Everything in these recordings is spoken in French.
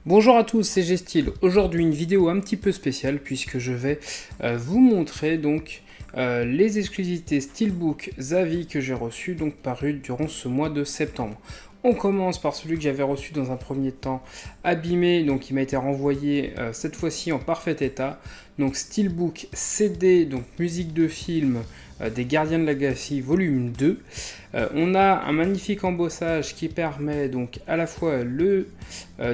Bonjour à tous, c'est G-Style. Aujourd'hui une vidéo un petit peu spéciale puisque je vais vous montrer donc les exclusivités Steelbook Zavi que j'ai reçues donc parues durant ce mois de septembre. On commence par celui que j'avais reçu dans un premier temps abîmé, donc il m'a été renvoyé cette fois-ci en parfait état. Donc Steelbook CD, donc musique de film des Gardiens de la Galaxie volume 2. On a un magnifique embossage qui permet donc à la fois le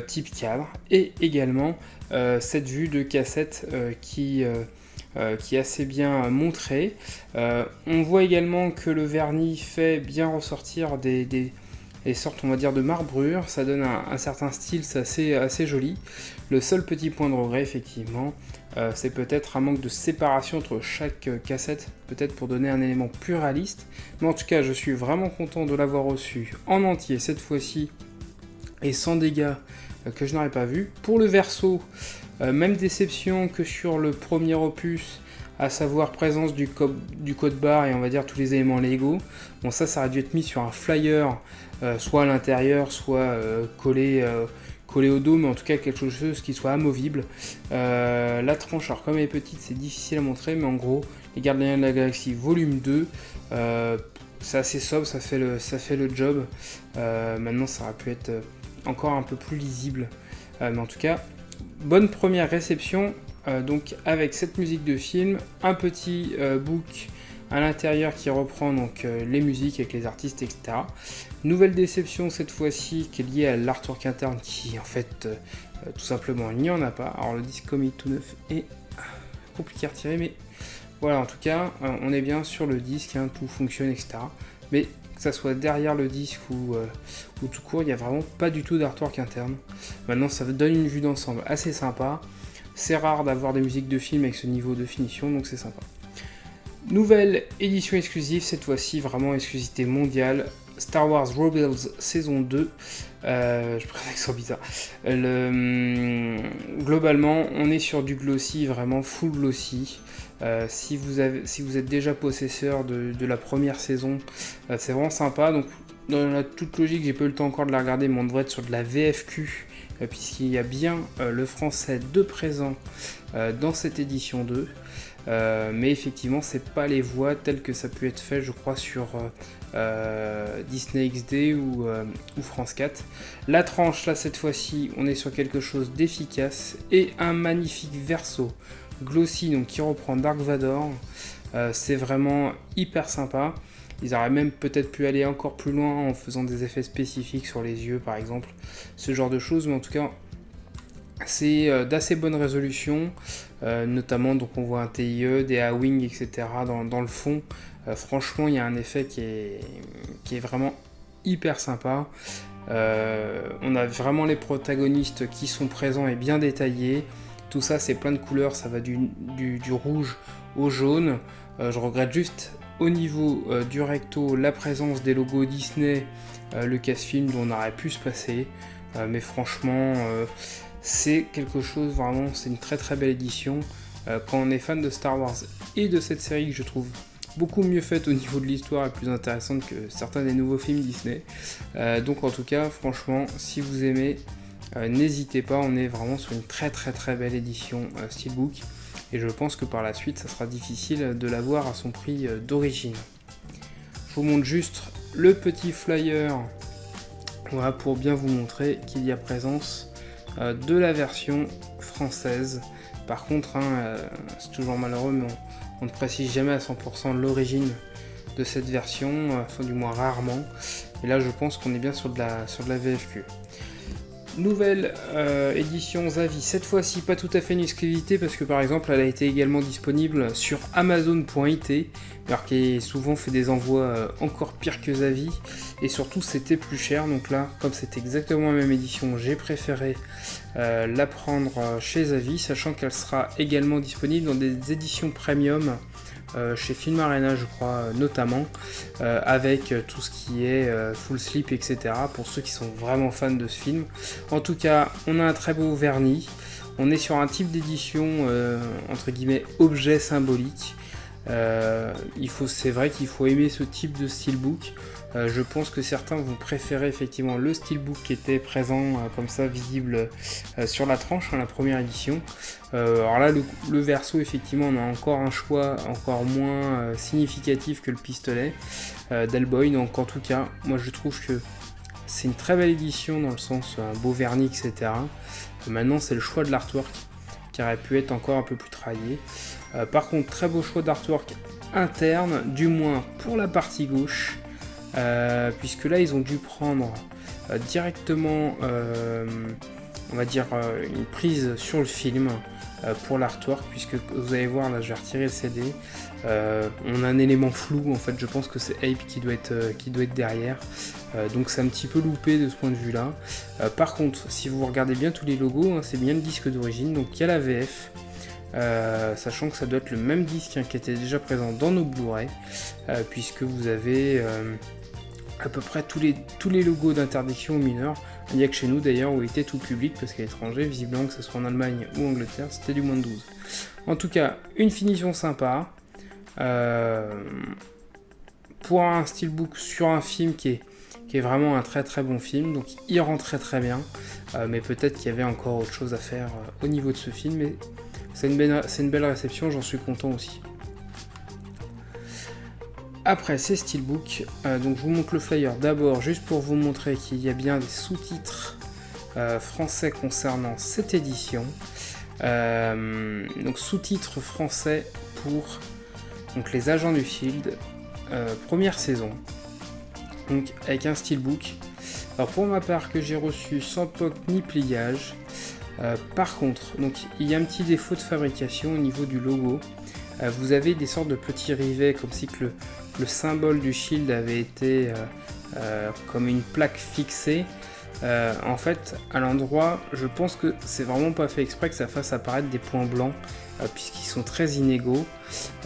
type cadre et également cette vue de cassette qui est assez bien montrée. On voit également que le vernis fait bien ressortir des sortes, on va dire, de marbrure. Ça donne un certain style, c'est assez joli. Le seul petit point de regret, effectivement, c'est peut-être un manque de séparation entre chaque cassette, peut-être pour donner un élément plus réaliste. Mais en tout cas, je suis vraiment content de l'avoir reçu en entier cette fois-ci et sans dégâts que je n'aurais pas vu. Pour le verso, même déception que sur le premier opus, à savoir présence du code barre et on va dire tous les éléments Lego. Bon, ça aurait dû être mis sur un flyer, soit à l'intérieur, soit collé au dos, mais en tout cas quelque chose qui soit amovible. La tranche, alors comme elle est petite, c'est difficile à montrer, mais en gros, les Gardiens de la Galaxie volume 2, c'est assez sobre, ça fait le job. Maintenant, ça aurait pu être encore un peu plus lisible, mais en tout cas, bonne première réception. Donc avec cette musique de film, un petit book à l'intérieur qui reprend donc les musiques avec les artistes, etc. Nouvelle déception cette fois-ci qui est liée à l'artwork interne qui en fait tout simplement il n'y en a pas. Alors le disque comme il est tout neuf est compliqué à retirer, mais voilà, en tout cas on est bien sur le disque, hein, tout fonctionne, etc. Mais que ça soit derrière le disque ou tout court, il n'y a vraiment pas du tout d'artwork interne. Maintenant ça donne une vue d'ensemble assez sympa. C'est rare d'avoir des musiques de film avec ce niveau de finition, donc c'est sympa. Nouvelle édition exclusive, cette fois-ci vraiment exclusivité mondiale, Star Wars Rebels saison 2. Je prends un accent bizarre. Globalement, on est sur du glossy, vraiment full glossy. Si vous êtes déjà possesseur de la première saison, c'est vraiment sympa. Donc, dans la toute logique, j'ai pas eu le temps encore de la regarder, mais on devrait être sur de la VFQ, puisqu'il y a bien le français de présent dans cette édition 2. Mais effectivement, c'est pas les voix telles que ça peut être fait, je crois, sur Disney XD ou France 4. La tranche, là, cette fois-ci, on est sur quelque chose d'efficace et un magnifique verso glossy, donc qui reprend Dark Vador. C'est vraiment hyper sympa. Ils auraient même peut-être pu aller encore plus loin en faisant des effets spécifiques sur les yeux, par exemple, ce genre de choses, mais en tout cas, c'est d'assez bonne résolution, notamment donc on voit un TIE, des A-Wing, etc. dans le fond. Franchement, il y a un effet qui est vraiment hyper sympa. On a vraiment les protagonistes qui sont présents et bien détaillés. Tout ça, c'est plein de couleurs, ça va du rouge au jaune. Je regrette juste au niveau du recto la présence des logos Disney, Lucasfilm, dont on aurait pu se passer. Mais franchement, c'est quelque chose vraiment, c'est une très très belle édition. Quand on est fan de Star Wars et de cette série que je trouve beaucoup mieux faite au niveau de l'histoire et plus intéressante que certains des nouveaux films Disney. Donc en tout cas, franchement, si vous aimez, n'hésitez pas, on est vraiment sur une très très très belle édition Steelbook. Et je pense que par la suite, ça sera difficile de l'avoir à son prix d'origine. Je vous montre juste le petit flyer, voilà, pour bien vous montrer qu'il y a présence de la version française. Par contre, c'est toujours malheureux, mais on ne précise jamais à 100% l'origine de cette version, enfin du moins rarement. Et là, je pense qu'on est bien sur de la VFQ. Nouvelle édition Zavi, cette fois-ci pas tout à fait une exclusivité parce que par exemple elle a été également disponible sur Amazon.it, alors qui souvent fait des envois encore pire que Zavi, et surtout c'était plus cher. Donc là, comme c'est exactement la même édition, j'ai préféré la prendre chez Zavi, sachant qu'elle sera également disponible dans des éditions premium chez Film Arena, je crois, notamment, avec tout ce qui est full slip, etc. pour ceux qui sont vraiment fans de ce film. En tout cas, on a un très beau vernis. On est sur un type d'édition, entre guillemets, objet symbolique. C'est vrai qu'il faut aimer ce type de steelbook. Je pense que certains vont préférer effectivement le steelbook qui était présent comme ça visible sur la tranche, la première édition. Alors là le verso effectivement on a encore un choix encore moins significatif que le pistolet d'Hellboy, donc en tout cas moi je trouve que c'est une très belle édition dans le sens un beau vernis etc. Maintenant c'est le choix de l'artwork qui aurait pu être encore un peu plus travaillé. Par contre très beau choix d'artwork interne, du moins pour la partie gauche, puisque là ils ont dû prendre directement on va dire une prise sur le film pour l'artwork, puisque vous allez voir là je vais retirer le CD, on a un élément flou en fait, je pense que c'est Ape qui doit être derrière, donc c'est un petit peu loupé de ce point de vue là. Par contre si vous regardez bien tous les logos, c'est bien le disque d'origine, donc il y a la VF, sachant que ça doit être le même disque qui était déjà présent dans nos Blu-ray, puisque vous avez à peu près tous les logos d'interdiction aux mineurs. Il n'y a que chez nous d'ailleurs où il était tout public, parce qu'à l'étranger, visiblement que ce soit en Allemagne ou en Angleterre, c'était du moins de 12. En tout cas, une finition sympa. Pour un steelbook sur un film qui est vraiment un très très bon film, donc il rend très très bien, mais peut-être qu'il y avait encore autre chose à faire au niveau de ce film, mais c'est une belle réception, j'en suis content aussi. Après ces steelbooks, donc je vous montre le flyer d'abord juste pour vous montrer qu'il y a bien des sous-titres français concernant cette édition. Donc sous-titres français pour donc, les agents du Shield, première saison, donc avec un steelbook. Alors pour ma part que j'ai reçu sans POC ni pliage. Par contre, donc il y a un petit défaut de fabrication au niveau du logo. Vous avez des sortes de petits rivets comme si que le symbole du shield avait été comme une plaque fixée. En fait, à l'endroit, je pense que c'est vraiment pas fait exprès que ça fasse apparaître des points blancs, puisqu'ils sont très inégaux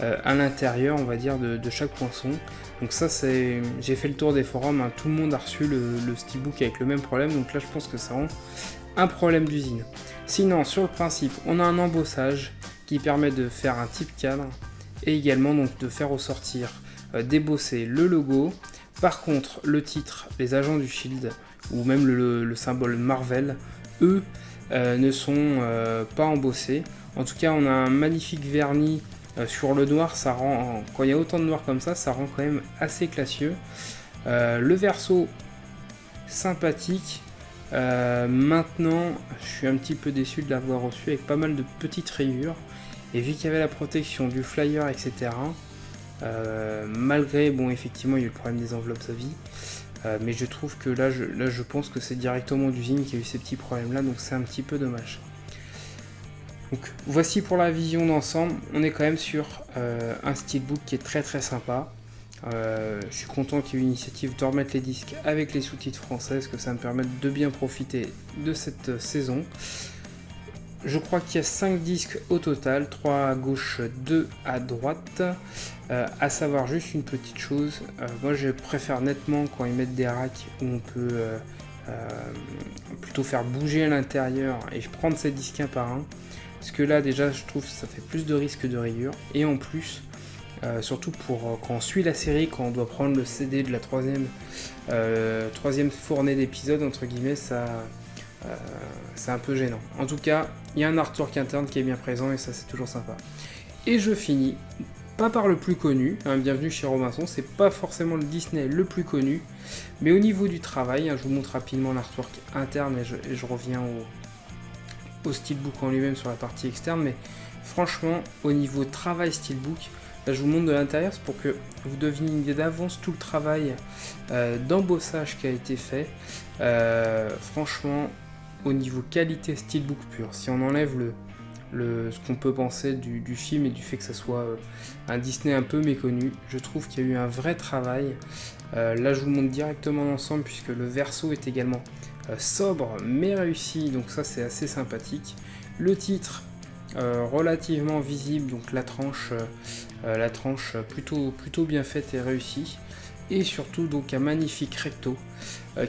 à l'intérieur, on va dire, de chaque poinçon. Donc ça, j'ai fait le tour des forums, hein, tout le monde a reçu le steelbook avec le même problème, donc là je pense que c'est vraiment un problème d'usine. Sinon, sur le principe, on a un embossage qui permet de faire un type cadre et également donc de faire ressortir, débosser le logo. Par contre, le titre, les agents du Shield ou même le symbole Marvel, eux, ne sont pas embossés. En tout cas, on a un magnifique vernis sur le noir, ça rend, quand il y a autant de noir comme ça rend quand même assez classieux. Le verso, sympathique. Maintenant, je suis un petit peu déçu de l'avoir reçu avec pas mal de petites rayures. Et vu qu'il y avait la protection du flyer, etc., malgré, bon, effectivement, il y a eu le problème des enveloppes à vie, mais je trouve que là, je pense que c'est directement d'usine qui a eu ces petits problèmes-là, donc c'est un petit peu dommage. Donc, voici pour la vision d'ensemble. On est quand même sur un steelbook qui est très très sympa. Je suis content qu'il y ait eu l'initiative de remettre les disques avec les sous-titres français, parce que ça me permet de bien profiter de cette saison. Je crois qu'il y a 5 disques au total, 3 à gauche, 2 à droite. À savoir juste une petite chose, moi je préfère nettement quand ils mettent des racks où on peut plutôt faire bouger à l'intérieur et prendre ces disques un par un. Parce que là déjà je trouve que ça fait plus de risques de rayures. Et en plus, surtout pour quand on suit la série, quand on doit prendre le CD de la troisième fournée d'épisodes, entre guillemets, c'est un peu gênant. En tout cas, il y a un artwork interne qui est bien présent et ça c'est toujours sympa. Et je finis, pas par le plus connu, hein, bienvenue chez Robinson, c'est pas forcément le Disney le plus connu, mais au niveau du travail, hein, je vous montre rapidement l'artwork interne et je reviens au steelbook en lui-même sur la partie externe, mais franchement, au niveau travail steelbook, là je vous montre de l'intérieur, c'est pour que vous deviniez d'avance tout le travail d'embossage qui a été fait. Franchement, au niveau qualité steelbook pur, si on enlève ce qu'on peut penser du film et du fait que ça soit un Disney un peu méconnu, je trouve qu'il y a eu un vrai travail. Là je vous montre directement l'ensemble puisque le verso est également sobre mais réussi, donc ça c'est assez sympathique. Le titre relativement visible, donc la tranche plutôt bien faite et réussie. Et surtout donc un magnifique recto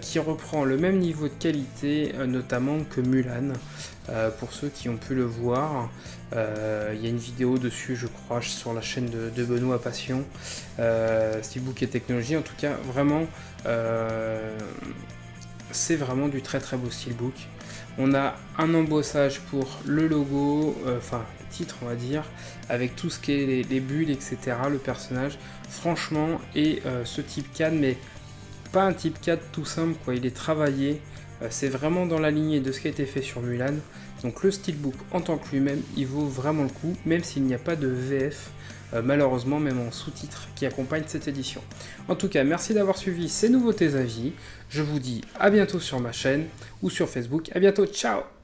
qui reprend le même niveau de qualité notamment que Mulan. pour ceux qui ont pu le voir. Il y a une vidéo dessus, je crois, sur la chaîne de Benoît Passion, Steelbook et technologie. En tout cas, vraiment, c'est vraiment du très très beau Steelbook. On a un embossage pour le logo, enfin le titre on va dire, avec tout ce qui est les bulles, etc., le personnage, franchement, et ce type CAD, mais pas un type CAD tout simple, quoi, il est travaillé, c'est vraiment dans la lignée de ce qui a été fait sur Mulan, donc le Steelbook en tant que lui-même, il vaut vraiment le coup, même s'il n'y a pas de VF, malheureusement, même en sous-titres qui accompagnent cette édition. En tout cas, merci d'avoir suivi ces nouveautés à vie. Je vous dis à bientôt sur ma chaîne ou sur Facebook. À bientôt, ciao!